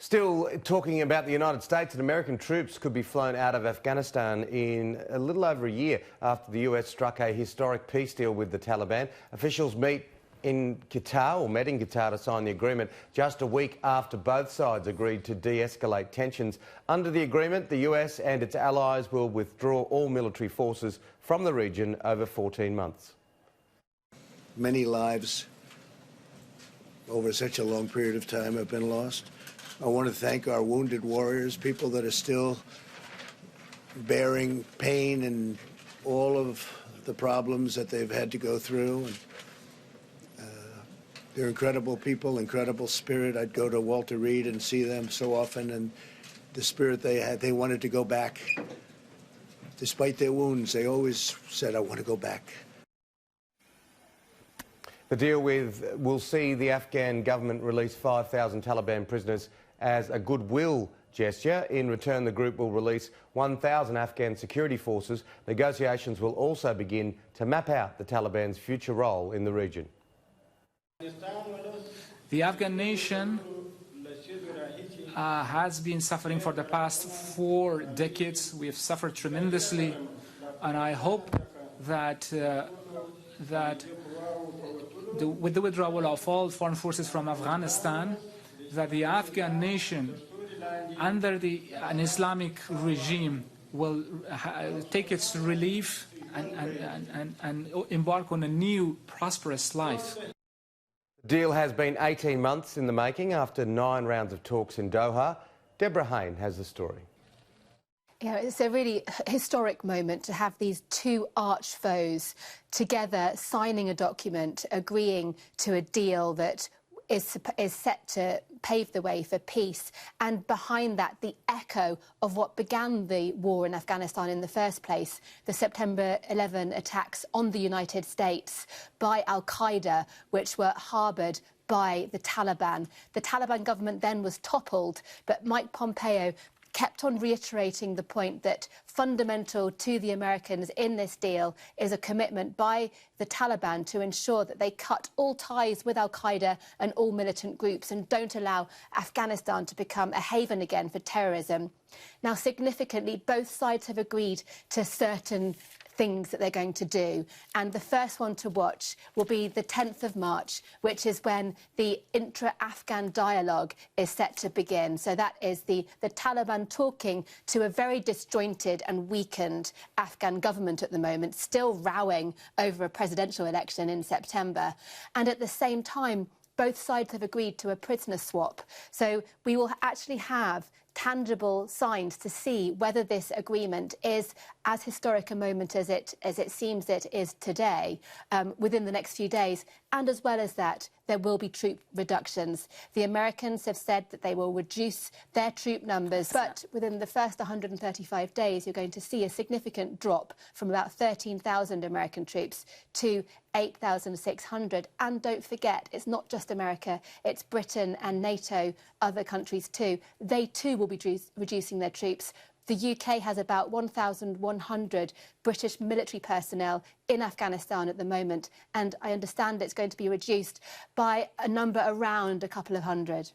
Still talking about the United States, and American troops could be flown out of Afghanistan in a little over a year after the US struck a historic peace deal with the Taliban. Officials met in Qatar to sign the agreement just a week after both sides agreed to de-escalate tensions. Under the agreement, the US and its allies will withdraw all military forces from the region over 14 months. Many lives over such a long period of time have been lost. I want to thank our wounded warriors, people that are still bearing pain and all of the problems that they've had to go through. They're incredible people, incredible spirit. I'd go to Walter Reed and see them so often, and the spirit they had, they wanted to go back. Despite their wounds, they always said, I want to go back. The deal will see the Afghan government release 5,000 Taliban prisoners as a goodwill gesture. In return, the group will release 1,000 Afghan security forces. Negotiations will also begin to map out the Taliban's future role in the region. The Afghan nation has been suffering for the past 4 decades. We have suffered tremendously, and I hope that with the withdrawal of all foreign forces from Afghanistan, that the Afghan nation, under an Islamic regime, will take its relief and embark on a new, prosperous life. The deal has been 18 months in the making after 9 rounds of talks in Doha. Deborah Hain has the story. Yeah, it's a really historic moment to have these two arch foes together signing a document, agreeing to a deal that is set to pave the way for peace, and behind that the echo of what began the war in Afghanistan in the first place, the September 11 attacks on the United States by al-Qaeda, which were harboured by the Taliban. The Taliban government then was toppled, but Mike Pompeo kept on reiterating the point that fundamental to the Americans in this deal is a commitment by the Taliban to ensure that they cut all ties with al-Qaeda and all militant groups and don't allow Afghanistan to become a haven again for terrorism. Now, significantly, both sides have agreed to certain things that they're going to do, and the first one to watch will be the 10th of March, which is when the intra-Afghan dialogue is set to begin. So that is the Taliban talking to a very disjointed and weakened Afghan government at the moment, still rowing over a presidential election in September. And at the same time, both sides have agreed to a prisoner swap. So we will actually have tangible signs to see whether this agreement is as historic a moment as it seems it is today within the next few days. And as well as that, there will be troop reductions. The Americans have said that they will reduce their troop numbers, but within the first 135 days, you're going to see a significant drop from about 13,000 American troops to 8,600. And don't forget, it's not just America, it's Britain and NATO, other countries too. They too will be reducing their troops. The UK has about 1,100 British military personnel in Afghanistan at the moment, and I understand it's going to be reduced by a number around a couple of hundred.